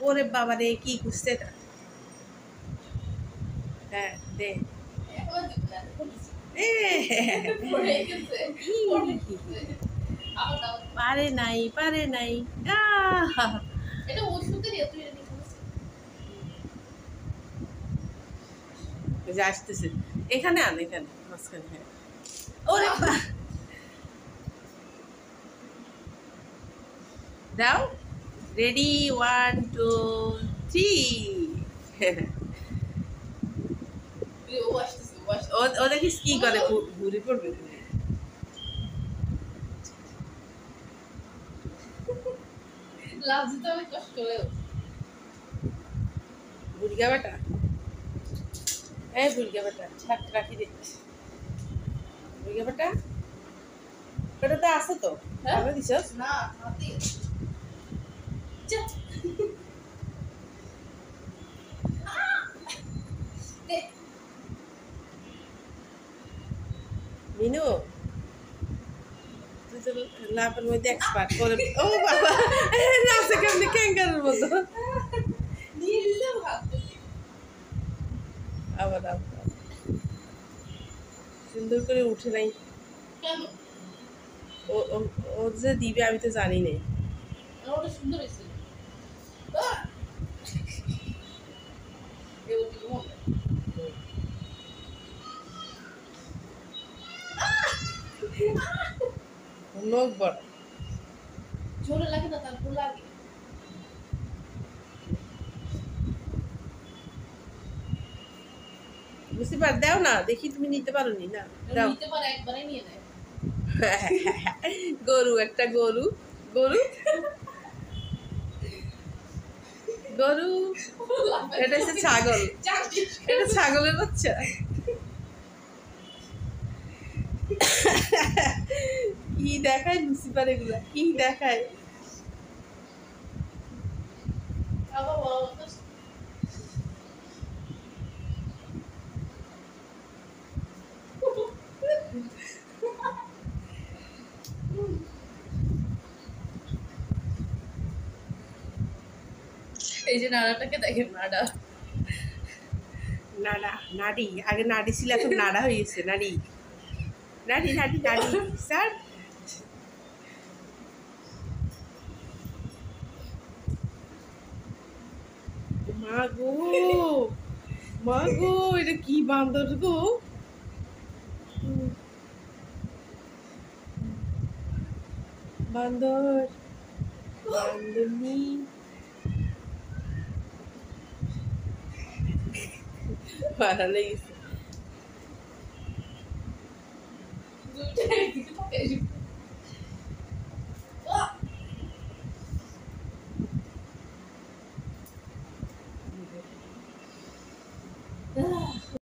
ওরে বাবা রে কি খুঁজছে এটা? হ্যাঁ দে পারে নাই পারে নাই আসতেছে এখানে আন এখানে মাঝখানে। হ্যাঁ ওরে দাও রেডি 1 2 3 ও দেখিস কি করে ঘুরে পড়বে বুড়িগা বেটা এই বুড়িগা বেটা ছাক রাখি দে বুড়িগা বেটা ওটাতে আছে তো ভালো দিছস না মিনু তুই তো লাভের মধ্যে এক্সপার্ট করে ও বাবা নাচে কেমনি ক্যাঙ্গারুর মতো আবার সুন্দর করে উঠে নাই ও যে দিবে আমি তো জানি না সুন্দর হয়েছে নখ বড় জোরে লাগে না তারপর লাগে বুঝতে পার দাও না দেখি তুমি নিতে পারো নি না দাও নিতে পারো একবারে নিয়ে নেয় গরু একটা গরু গরু গরু এটা হচ্ছে ছাগল এটা ছাগলের বাচ্চা কি দেখায় লুসিফার এগুলা কি দেখায় এই যে নাড়াটাকে দেখেন নাড়া নাড়া নাড়ি আগে নাড়ি ছিল এখন নাড়া হয়ে গেছে নাড়ি নাড়ি নাড়ি নাড়ি স্যার মা গো মা গো এটা কি বান্দর গো বান্দর বান্দরনি ভালো লেগেছে